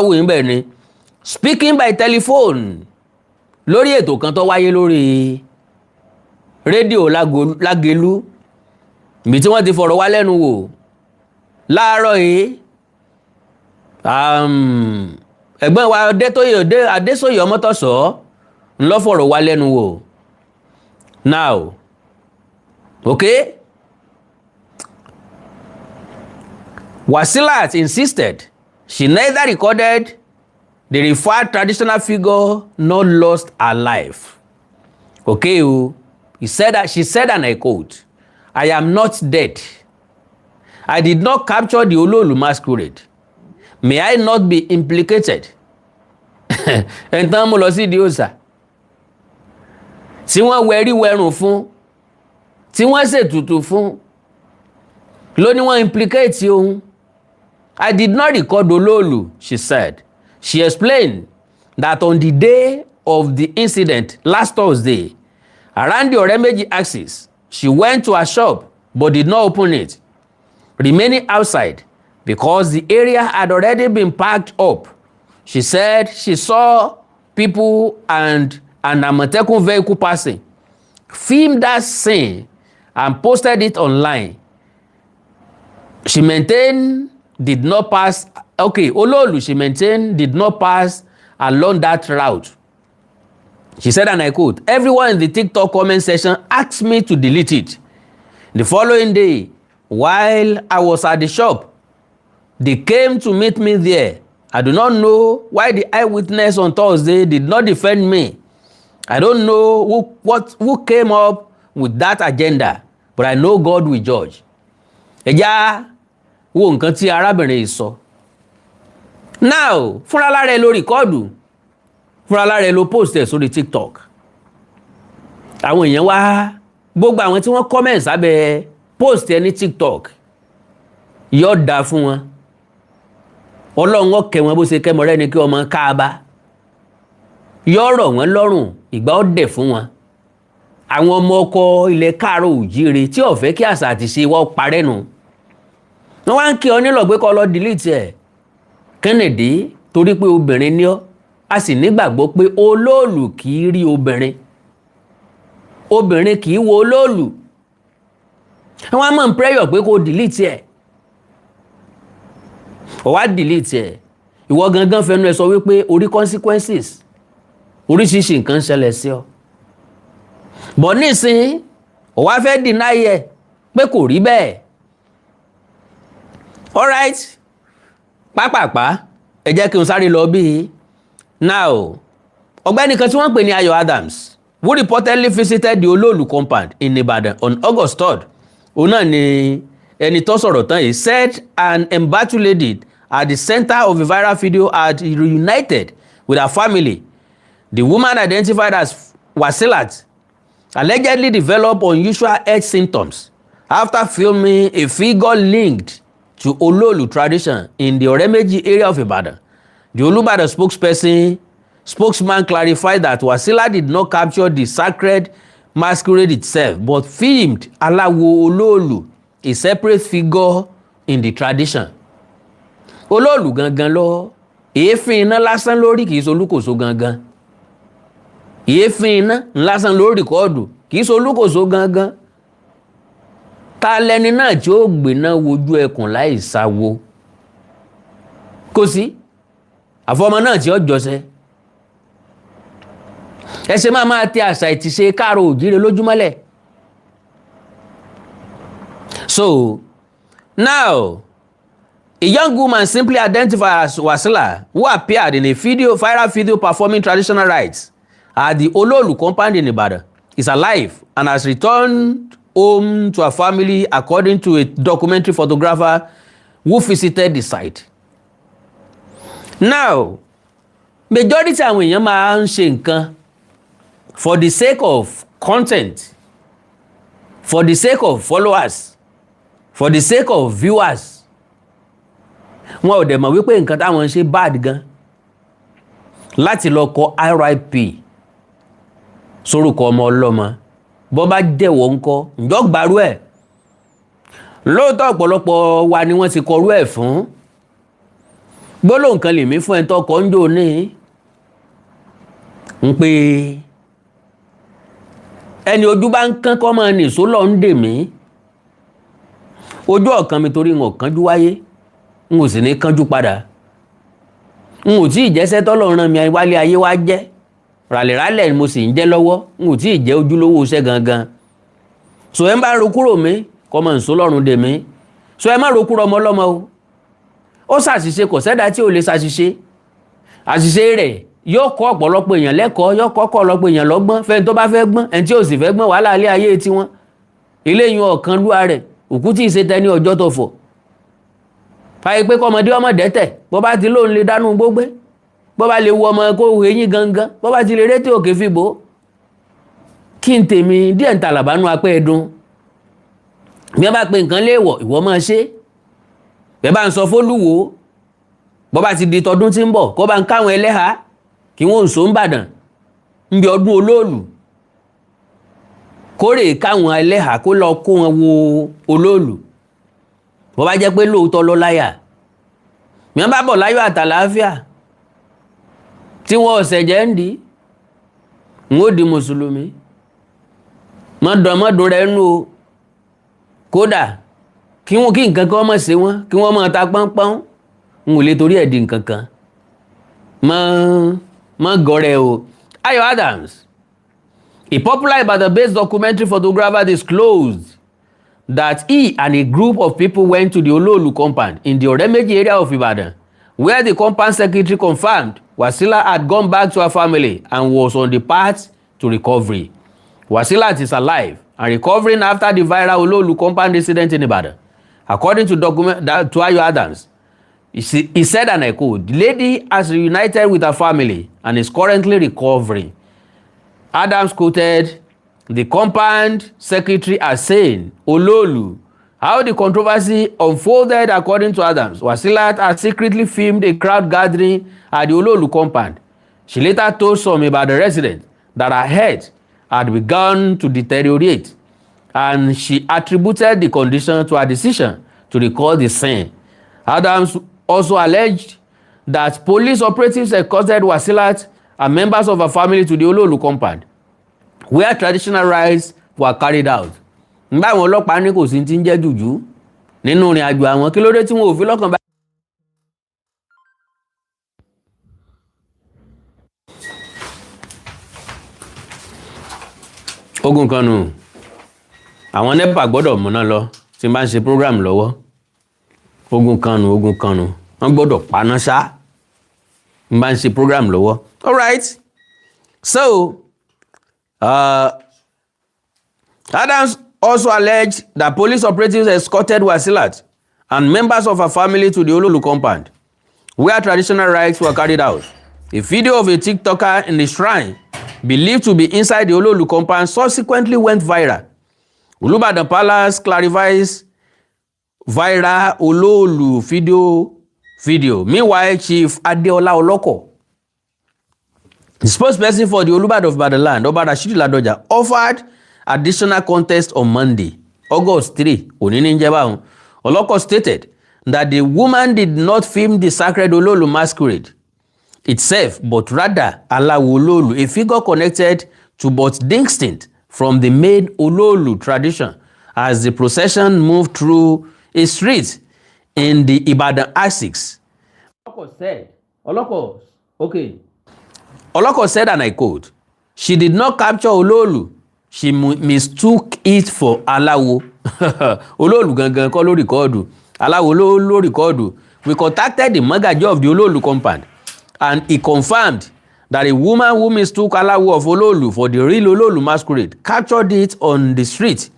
wù yín bẹ́ẹ̀ ni. Speaking by telephone lórí ètò kan tó wáyé lórí rédíò Lágelú ibi tí wọ́n ti fọ̀rọ̀ wá lẹ́nu wò láàárọ̀ yìí ẹ̀gbọ́n wa Adésóyè Ọmọ́tọ̀sọ́ ń lọ fọ̀rọ̀ wá lẹ́nu wò now okay Wasilat insisted she neither recorded the referred traditional figure nor lost her life. Okay, she said, and I quote, "I am not dead. I did not capture the Oloolu masquerade. May I not be implicated?" Ẹ̀ntàn mo lọ sí ìdí òòṣà. Tí wọ́n wẹ̀rí wẹ̀rùn fún, tí wọ́n ṣètùtù fún, ló ní wọ́n implicate òun. I did not record Oloolu, she said. She explained that on the day of the incident last Thursday, around the Oremeji axis, she went to a shop but did not open it, remaining outside because the area had already been packed up. She said she saw people and an Amotekun vehicle passing, filmed that scene and posted it online. She maintained did not pass Oloolu, she maintained, did not pass along that route. She said, and I quote, "Everyone in the TikTok comment section asked me to delete it. The following day, while I was at the shop, they came to meet me there. I do not know why the eyewitness on Thursday did not defend me. I don't know who came up with that agenda, but I know God will judge." Ẹja wo nǹkan tí arábìnrin yìí sọ. Now, fúnra lára ẹ ló rìkọ́ọ̀dù, fúnra lára ẹ ló post ẹ̀ sórí TikTok. Àwọn èèyàn wá, gbogbo àwọn tí wọ́n comment sábẹ́ post ẹ ní TikTok, yóò dá fún wọn. Ọlọ́run ó kẹ́ wọn bó ṣe kẹ́mọ rẹ́ ni kí ọmọ káàbá. Yóò rọ̀ wọ́n lọ́rùn, ìgbà ó dẹ̀ fún wọn. Àwọn ọmọ ọkọ ilẹ̀ Káàárọ̀ Oòjíire tí ó fẹ́ kí àṣà àti ṣe wọ́n parẹ́ nù. Wọ́n wá ń kí ọ nílò pé kó lọ delete ẹ̀. Kennedy torí pé obìnrin ni ọ́, a sì nígbàgbọ́ pé Oloolu kì í rí obìnrin. Obìnrin kì í wo Oloolu. Wọ́n á mọ̀ ń prayer pé kó delete ẹ̀. Ó wá delete ẹ̀. Ìwọ gangan fẹnu ẹ sọ wípé orí consequences, oríṣiríṣi nǹkan ṣẹlẹ̀ sí ọ. Bọ̀ nísìnyí, ó wá fẹ́ deny ẹ̀ pé kò rí bẹ́ẹ̀. Alright, pápápá, ẹ jẹ́ kí n sáré lọ bí. Now, ọ̀gbẹ́ni kan tí wọ́n pè ní Ayọ̀ Adams, who reportedly visited the Oloolu compound in Ibadan on August 3rd, òun náà ni ẹni tó sọ̀rọ̀ tán yìí, said an embattled lady at the center of a viral video had reunited with her family. The woman, identified as Wasilat, allegedly developed unusual health symptoms after filming a figure linked to Oloolu tradition in the Oremeji area of Ibadan. The Olubadan spokesman clarified that Wasila did not capture the sacred masquerade itself, but filmed Alawo Oloolu, a separate figure in the tradition. Oloolu gangan lọ, èéfín iná lásán lórí kìí solúkòso gangan. Èéfín iná lásán lórí kọ́ọ̀dù kìí solúkòso gangan. Ta lẹni náà tí ó gbéná wojú ẹkùn láì sáwo? Kò sí. Àfọmọ náà tí ó jọsẹ. Ẹ ṣe máa tẹ àṣà ìtìṣe Káàárọ̀ Oòjíire lójúmọ́lẹ̀. So, now, A young woman simply identified as Wasila, who appeared in a viral video performing traditional rites at the Oloolu compound in Ibadan, is alive and has returned home to her family, according to a documentary photographer who visited the site. Now, majority àwọn èèyàn máa ń ṣe nǹkan for the sake of content, for the sake of followers, for the sake of viewers. Wọn ò dẹ̀ mọ̀ wípé nǹkan táwọn ń ṣe bad gan. Láti lọ kọ RIP sórúkọ ọmọ ọlọ́mọ bọ́ bá jẹ́wọ́ ńkọ́ ǹjọ́ gbàrú ẹ̀. Lóòótọ́ ọ̀pọ̀lọpọ̀ wa ni wọ́n ti kọrú ẹ̀ fún. Gbólóhùn kan lèmi fún ẹ̀ tọkọ ń jò ní ń pé ẹni ojú bá ń kán kọ́ máa nìṣó lọ ń dè mí. Ojú ọ̀kan mi torí ń ọ̀kánjú wáyé n ò sì ní kánjú padà. N ò tí ì jẹ́sẹ́ tọ́lọ́run rán mi wálé ayé wá jẹ́. Ràlẹ̀rálẹ̀ mo sì ń jẹ́ lọ́wọ́ n ò tí ì jẹ́ ojúlówó iṣẹ́ gangan. So ẹ ń bá ro kúrò mi kọ́ mọ̀ nìṣó lọ́rùn dè mí. So ẹ má ro kúrò ọmọ ọlọ́mọ o. Ó ṣàṣìṣe kò sẹ́dá tí ò lè ṣàṣìṣe. Àṣìṣe rẹ̀ yóò kọ́ ọ̀pọ̀lọpọ̀ èèyàn lẹ́kọ̀ọ́, yóò kọ́ ọ̀pọ̀lọpọ̀ èèyàn lọ́gbọ́n, fẹ́ni tó bá fẹ́ gbọ́n, ẹni tí ò sì fẹ́ gbọ́n wàhálà ilé ayé tiwọn. Ilé yìí ọ̀kan lúwa rẹ̀ òkú tí ì ṣe tẹni ọjọ́ tó fọ̀. Fàyè pé kọ́mọdé ọmọ dẹ́tẹ̀ bó bá ti lóun lè dánú gbógbé, bó bá lè wu ọmọ kó hu eyín gangan, bó bá ti lè rétí òkè fìbò. Kí n tèmi díẹ̀ ń tàlàbánú apẹ́ ẹ̀dùn. Bí wọ́n bá pe nǹkan léèwọ̀ ìwọ máa ṣe. Bẹ́ẹ̀ bá ń sọ fólúwo bó bá ti di tọdún tí ń bọ̀ kó bá ń káwọn ẹlẹ́hà kí wọ́n ń so ń bàdàn ń bí ọdún Olóòlù. Kórè káwọn ẹlẹ́hà kó lọ kó wọn wo Olóòlù. Bó bá jẹ́ pé lóòótọ́ lọ láyà. Bí wọ́n bá bọ̀ láyọ̀ àtàlàáfíà tí wọ́n ọ̀sẹ̀ jẹ́ ń di ń ó di mùsùlùmí. Mọ́dún rẹ̀ nù o. Kódà kí nǹkan kan mọ̀ sí wọn kí wọ́n máa ta pọ́npọ́n n ò lè torí ẹ̀ di nǹkan kan. Mọ́ gọ́rẹ́ o. Ayo Adams, a popular Ibadan-based documentary photographer, disclosed that he and a group of people went to the Oloolu compound in the Oremeji area of Ibadan, where the compound secretary confirmed Wasila had gone back to her family and was on the path to recovery. Wasila is alive and recovering after the viral Oloolu compound incident in Ibadan. According to Ayo Adams, he said, and I quote, "The lady has reunited with her family and is currently recovering." Adams quoted the compound secretary as saying, Oloolu, how the controversy unfolded. According to Adams, Wasila had secretly filmed a crowd gathering at the Oloolu compound. She later told some Ibadan residents that her health had begun to deteriorate, and she attributed the condition to her decision to record the scene. Adams also alleged that police operatives escorted Wasila and members of her family to the Oloolu compound, where traditional rites were carried out. Nígbà àwọn ọlọ́pàá ní kò sí tí ń jẹ́ jùjú nínú ìrìn àjò àwọn, kí ló dé tí wọn ò fi lọ́kàn bá. Ogun kan nù, àwọn NEPA gbọ́dọ̀ múná lọ tí n bá ń ṣe program lọ́wọ́. Ogun kan nù, wọ́n gbọ́dọ̀ paná ṣá n bá ń ṣe program lọ́wọ́. All right, so Adams also alleged that police operatives escorted Wasilat and members of her family to the Oloolu compound, where traditional rites were carried out. A video of a TikToker in the shrine, believed to be inside the Oloolu compound, subsequently went viral. Olubadan Palace clarifies viral Oloolu video. Meanwhile, Chief Adeola Oloko, the spokesperson for the Olubadan of Ibadan land, Oba Rashidi Ladoja, offered additional context on Monday, August 3. Oloko stated that the woman did not film the sacred Oloolu masquerade itself, but rather Alawo Oloolu, a figure connected to but distinct from the main Oloolu tradition, as the procession moved through a street in the Ibadan Axis. Oloko said, and I quote, "She did not capture Oloolu. She mistook it for Alawo." Oloolu gangan kọ́ ló rìkọ́ọ̀dù. Alawo ló rìkọ́ọ̀dù. we contacted the Magaji of the Oloolu compound, and he confirmed that a woman who mistook Alawo of Oloolu for the real Oloolu masquerade captured it on the street.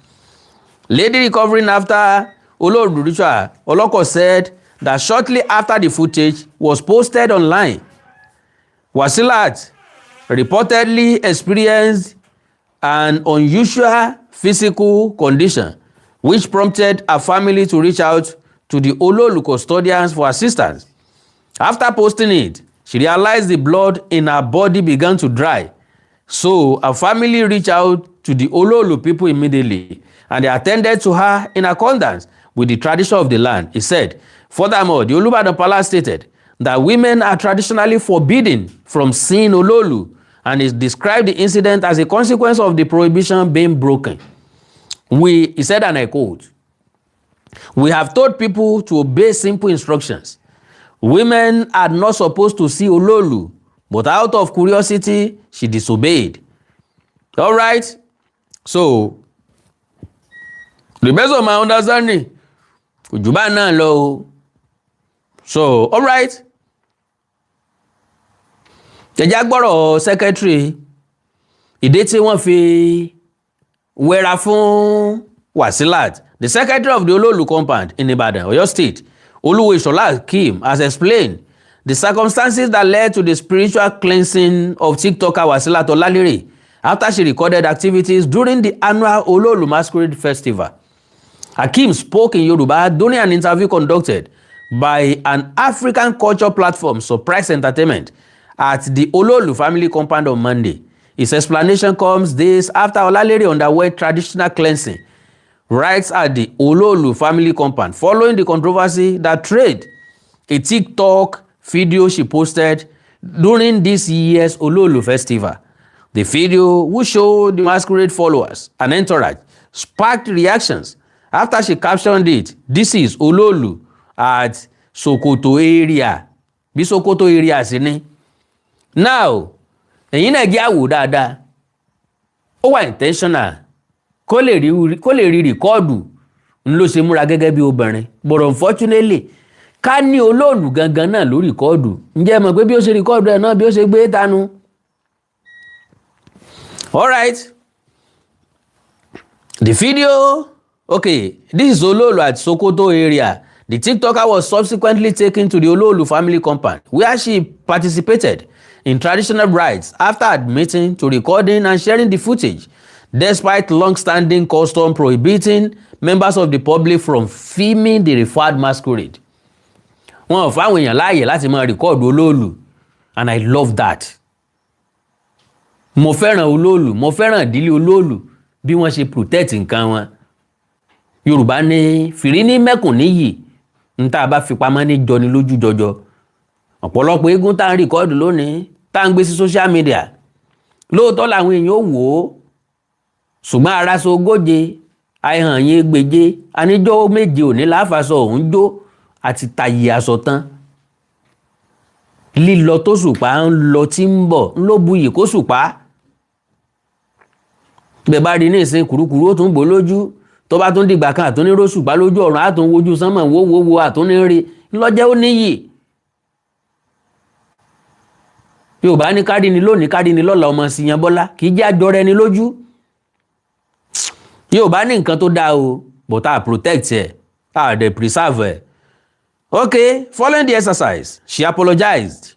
Lady recovering after Oloolu ritual, Oloko said that shortly after the footage was posted online, Wasilat reportedly experienced an unusual physical condition, which prompted her family to reach out to the Oloolu custodians for assistance. After posting it, she realized the blood in her body began to dry. So her family reached out to the Oloolu people immediately, and they attended to her in accordance with the tradition of the land, he said. Furthermore, the Olubadan Palace stated that women are traditionally forbidden from seeing Oloolu, and it described the incident as a consequence of the prohibition being broken. He said, and I quote, "We have told people to obey simple instructions. Women are not supposed to see Oloolu, but out of curiosity, she disobeyed." All right. So, the best of my understanding, kò jù bá náà lọ o. So, all right. Jẹjá gbọ́rọ̀ secretary, ìdí tí wọ́n fi wẹ́ra fún Wasilat, the secretary of the Oloolu compound in Ibadan, Oyo State, Oluweshola Akeem, has explained the circumstances that led to the spiritual cleansing of TikToker Wasilat Olalere after she recorded activities during the annual Oloolu Masquerade Festival. Akeem spoke in Yoruba during an interview conducted by an African culture platform, Surprise Entertainment, at the Oloolu family compound on Monday. His explanation comes days after Olalere underwent traditional cleansing rites at the Oloolu family compound following the controversy that trailed a TikTok video she posted during this year's Oloolu festival. The video, which showed the masquerade followers and entourage, sparked reactions after she captioned it, "This is Oloolu at Sokoto area." Bí Sokoto area sí ni. Now, ẹ̀yin náà jẹ́ àwò dáadáa. Ó wà intentional. Kó lè rí rìkọ́ọ̀dù ń ló ṣe múra gẹ́gẹ́ bí obìnrin. But unfortunately, ká ní Oloolu gangan náà ló rìkọ́ọ̀dù. Ǹjẹ́ mọ̀ pé bí ó ṣe rìkọ́ọ̀dù ẹ̀ náà bí ó ṣe gbé tánu. All right. The video, okay, this is Oloolu at Sokoto area. The TikToker was subsequently taken to the Oloolu family compound, where she participated in traditional rites after admitting to recording and sharing the footage, despite long-standing custom prohibiting members of the public from filming the referred masquerade. Wọ́n ò fáwọn èèyàn láàyè láti máa rìkọ́ọ̀dù Oloolu, and I love that. Mo fẹ́ràn Oloolu, mo fẹ́ràn ìdílé Oloolu bí wọ́n ṣe protect nǹkan wọn. Yorùbá ní fìrí ní mẹ́kùn níyì, ń tá a bá fi pamọ́ ní jọni lójú jọjọ. Ọ̀pọ̀lọpọ̀ eégún tá ń rìkọ́ọ̀dù lónìí, tá ń gbé sí social media. Lóòótọ́ làwọn èèyàn ó wò ó, ṣùgbọ́n araṣọ ogóje, àìhàn yín gbèje, aníjọ́ méje òní láfàṣọ òun jó àti tàyè aṣọ tán. Lílọ tó ṣùpá ń lọ tí ń bọ̀ ń ló buyì kó ṣùpá. Bẹ́ẹ̀ bá rí ní ìsìn kùrukùru ó tún bò lójú, tó bá tún dìgbà kan àtúníró ṣùpá lójú ọ̀run àtún wojú sánmọ̀ wo àtúnírí ńlọ́jẹ́ ó níyì. Yorùbá ní kárí ni lónìí kárí ni lọ́la ọmọ sí yan bọ́lá kì í jẹ́ àjọrọ ẹni lójú. Yorùbá ní nǹkan tó dáa o, but I protect ẹ̀, I dey preserve ẹ̀. Okay, following the exercise, she apologized,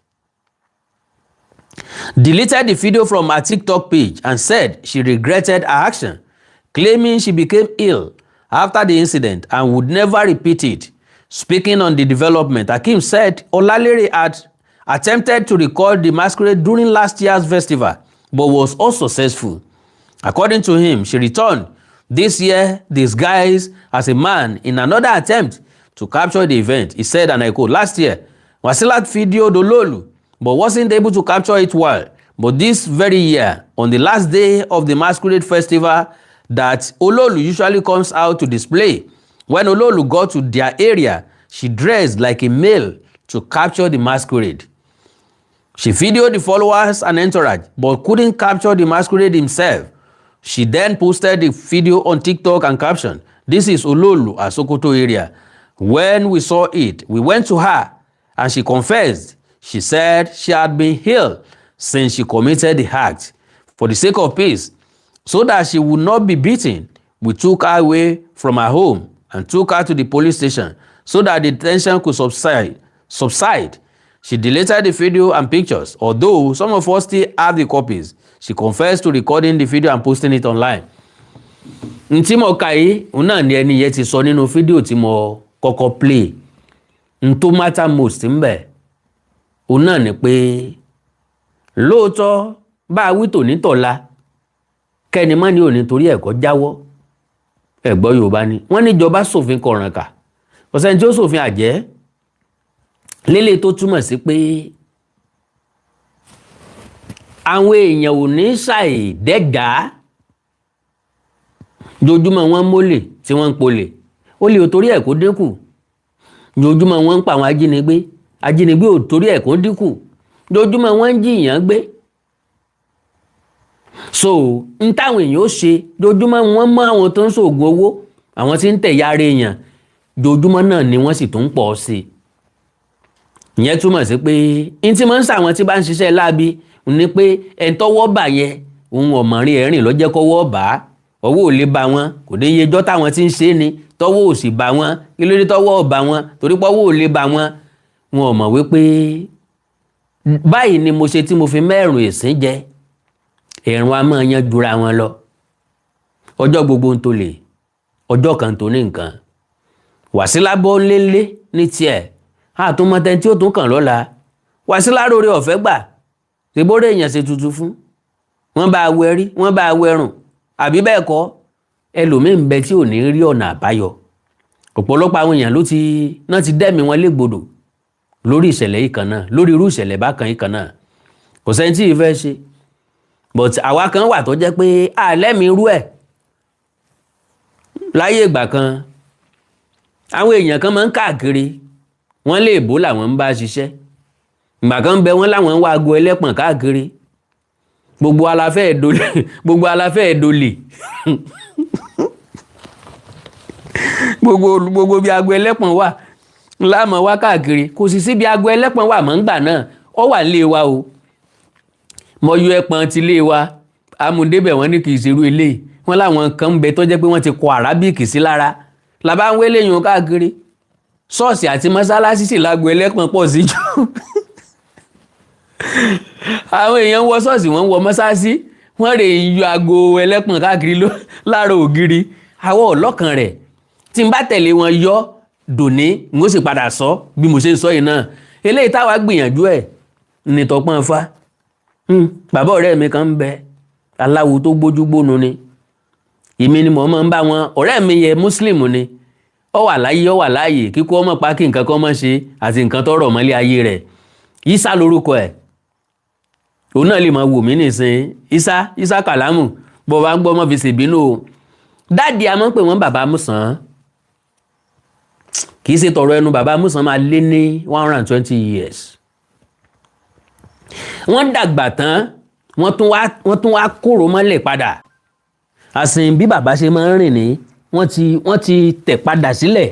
deleted the video from her TikTok page, and said she regretted her action, claiming she became ill after the incident and would never repeat it. Speaking on the development, Akeem said Olalere had attempted to record the masquerade during last year's festival, but was unsuccessful. According to him, she returned this year disguised as a man in another attempt to capture the event. He said, and I quote, "Last year, Wasilat videoed Oloolu, but wasn't able to capture it well. But this very year, on the last day of the masquerade festival that Oloolu usually comes out to display, when Oloolu got to their area, she dressed like a male to capture the masquerade. She videoed the followers and entourage, but couldn't capture the masquerade himself. She then posted the video on TikTok and captioned, 'This is Oloolu at Sokoto area.' When we saw it, we went to her and she confessed. She said she had been ill since she committed the act. For the sake of peace, so that she would not be beaten, we took her away from her home and took her to the police station so that the tension could subside. She deleted the video and pictures, although some of us still have the copies. She confessed to recording the video and posting it online. Ntí mo kà yìí, òun náà ni ẹni yẹn ti sọ nínú fídíò tí mo kọ́kọ́ play. Ntó matter most ńbẹ̀, òun náà ni pé lóòótọ́ bá a wí tòní tọ̀la kẹ́ni mọ́ ni ò ní torí ẹ̀kọ́ jáwọ́. Ẹ̀gbọ́ Yorùbá ni wọ́n níjọba ṣòfin kọ̀rànkà ọ̀sẹ̀ tí ó ṣòfin àjẹ́ lélẹ̀ tó túmọ̀ sí pé àwọn èèyàn ò ní ṣàìdẹ́gàá jojúmọ́ wọn mólè tí wọ́n ń polè olè ò torí ẹ̀ kó dínkù jojúmọ́ wọn ń pa àwọn ajínigbé ò torí ẹ̀ kó dínkù jojúmọ́ wọn ń jiyàn gbé so n táwọn èèyàn ó ṣe jojúmọ́ wọn mọ́ àwọn tó ń ṣoògùn owó àwọn tí ń tẹ̀yà ara èèyàn jojúmọ́ náà ni wọ́n sì tún pọ̀ sí i ìyẹn túmọ̀ sí pé n tí máa ń ṣàwọn tí bá ń ṣiṣẹ́ láabi ni pé ẹ̀ńtọ́wọ́ bà yẹn òun ọ̀mọ̀rin ẹ̀rìn lọ́jẹ́ kọ́wọ́ bà á ọwọ́ ò lè bá wọn kò dé iye ẹjọ́ táwọn tí ń ṣe ni tọ́wọ́ ò sì bá wọn kí ló dé tọ́wọ́ ò bá wọn torí pọ́wọ́ ò lè bá wọn wọn ò mọ̀ wípé báyìí ni mo ṣe tí mo fi mẹ́rùn èsín jẹ ẹ̀rùn a máa yan jura wọn lọ ọjọ́ gbogbo ń tó lè ọjọ́ kan tó ní nǹkan Wàsílà bọ́ lélé ní tiẹ̀ àtúmọ̀tẹ́ tí ó tún kàn lọ́la Wàsílà lórí ọ̀fẹ́ gbà ṣèbóre èèyàn ṣe tuntun fún wọ́n bá wẹrí wọ́n bá wẹrùn àbí bẹ́ẹ̀ kọ́ ẹlòmíín bẹ tí ò ní rí ọ̀nà àbáyọ ọ̀pọ̀lọpọ̀ àwọn èèyàn náà ti dẹ́mi wọn légbodò lórí ìṣẹ̀lẹ̀ yìí kan náà lórí irú ìṣẹ̀lẹ̀ bákan yìí kan náà kò sẹ́ni tí ì fẹ́ ṣe but àwa kan wà tó jẹ́ pé àlẹ́mi irú ẹ̀ láyé ìgbà kan àwọn èèyàn kan máa ń káàkiri wọ́n lè bó làwọn ń bá ṣiṣẹ́ ìgbà kan bẹ wọ́n láwọn ń wá aago ẹlẹ́pọ̀n káàkiri gbogbo aláfẹ́ ẹ̀dọ́lè gbogbo bí aago ẹlẹ́pọ̀n wà láàmú wá káàkiri kò sì sí bí aago ẹlẹ́pọ̀n wà mọ́ ń gbà náà ọ wà nílé wa o mo yọ ẹpọ̀n ti lé wa amúdébẹ̀ wọ́n ní kì í ṣerú eléyìí wọ́n láwọn kan ń bẹ tó jẹ́ pé wọ́n ti kọ àrábíkì sí lára làbá ń wélé yun káàkiri ṣọ́ọ̀ṣì àti mọ́sálásí sì lágbo ẹlẹ́pọ̀n pọ̀ sí jù àwọn èèyàn wọ ṣọ́ọ̀ṣì wọ́n wọ mọ́sálásí wọ́n rè yọ aago ẹlẹ́pọ̀n káàkiri láàárọ̀ ògiri àwọ̀ ọlọ́kan rẹ̀ tí n bá tẹ̀lé wọn yọ dòní n ó sì padà sọ bí mo ṣe ń sọ yìí náà eléyìí táwa gbìyànjú ẹ̀ nìtọ̀pọ̀n fa bàbá ọ̀rẹ́ mi kan ń bẹ aláwo tó gbójú gbónu ni èmi ni mo máa ń bá wọn ọ̀rẹ́ mi yẹ muslim ni ó wà láàyè kíkó ọmọ pa kí nǹkan kan mọ́ ṣe àti nǹkan tó rọ̀ mọ́lé ayé rẹ̀ Ìsá lórúkọ ẹ̀ òun náà lè máa wò mí nìsín Ìsá kàlámù bó bá ń gbọ́ mọ́ fi ṣèbínú o dáàdi a máa ń pè wọ́n bàbá Músàn kì í ṣe tọ̀rọ̀ ẹnu bàbá Músàn máa lé ní 120 years wọ́n dàgbà tán wọ́n tún wá kóró mọ́lẹ̀ padà àsìn bí bàbá ṣe máa ń rìn ní wọ́n ti tẹ̀ padà sílẹ̀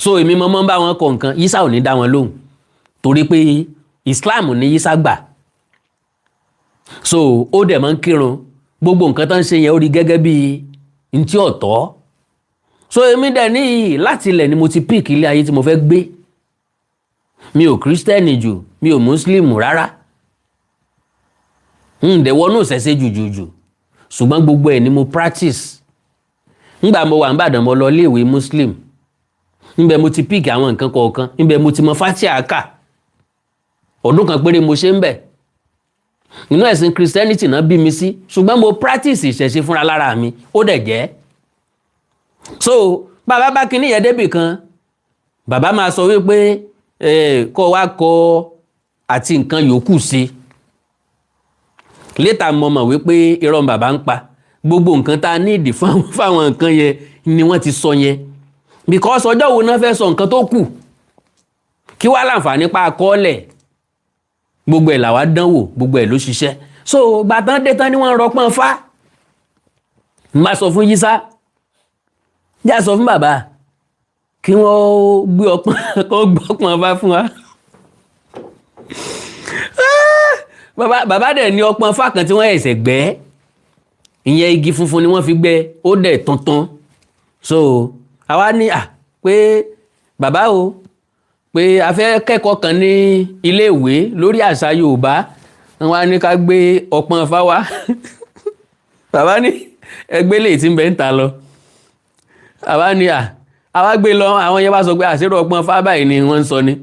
so èmi mọ́ bá wọn kọ nǹkan Ìsá ò ní dá wọn lóhùn torí pé Islam ní Ìsá gbà so ó dẹ̀ máa ń kírun gbogbo nǹkan tó ń ṣe yẹn ó rí gẹ́gẹ́ bí ntí ọ̀tọ̀ so èmi dẹ̀ níyì láti ilẹ̀ ni mo ti pick ilé ayé tí mo fẹ́ gbé mi ò kírísítẹ́nì jù mi ò mùsùlùmù rárá ǹdẹ̀wọ́ náà ṣẹ̀ṣẹ̀ jùjùjù ṣùgbọ́n gbogbo ẹ̀ ni mo practice ńgbà mo wà ń bàdàn mo lọ iléèwé muslim ńbẹ̀ mo ti pick àwọn nǹkan kọ̀ọ̀kan ńbẹ̀ mo ti mọ Fátíà kà ọdún kan péré mo ṣe ń bẹ̀ inú ẹ̀sìn christianity náà bí mi sí ṣùgbọ́n mo practice ìṣẹ̀ṣe fúnra lára mi ó dẹ̀ jẹ́ so bàbá bá kíní yẹn débì kan bàbá máa sọ wípé kọ́ wá kọ àti nǹkan yòókù sí létà mo mọ̀ wípé irọ́ bàbá ń pa gbogbo nǹkan tá a nídìí fáwọn nǹkan yẹn ni wọ́n ti sọ yẹn because ọjọ́ wo náà fẹ́ sọ nǹkan tó kù kí wá láǹfààní pa akọ́ọ̀lẹ̀ gbogbo ẹ̀ làwa dánwò gbogbo ẹ̀ ló ṣiṣẹ́ so gbàtán dé tán ni wọ́n rọpọ́n fá má sọ fún Ìsá já sọ fún bàbá kí wọ́n gbé ọpọ́n Ifá fún wa. Bàbá dẹ̀ ní ọpọ́n Ifá kan tí wọ́n ẹ̀sẹ̀ gbẹ́, ìyẹn igi funfun ni wọ́n fi gbẹ́, ó dẹ̀ tuntun. So àwa ní pé bàbá o, pé a fẹ́ kẹ́kọ̀ọ́ kan ní iléèwé lórí àṣà Yorùbá, wọ́n á ní ká gbé ọpọ́n Ifá wá. Bàbá ní ẹgbẹ́ lè tí ń bẹ́ ń ta lọ. Àwa ní àwa gbé lọ, àwọn yẹn bá sọ pé àṣírí ọpọ́n Ifá báyìí ni wọ́n ń sọ ni.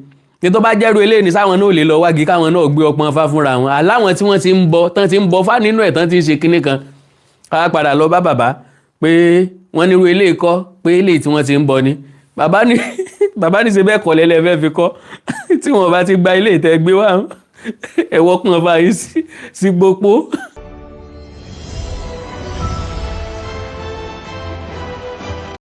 Ní tó bá jẹ́rú eléyìí ní sáwọn náà lè lọ wági káwọn náà gbé ọpọ́n Ifá fúnra wọn. Aláwọn tí wọ́n ti ń bọ, tán ti ń bọ Fá nínú ẹ̀ tán ti ń ṣe kinní kan. Ká padà lọ bá bàbá pé wọ́n nírú eléyìí kọ́, pé eléyìí tí wọ́n ti ń bọ ni. Bàbá ní ṣe bẹ́ẹ̀ kọ́ lẹ́lẹ́ fẹ́ fi kọ́. Tí wọ́n bá ti gba ilé ìtẹ́ gbé wá, ẹ̀wọ́ ọpọ́n Ifá yìí sí gbogbo.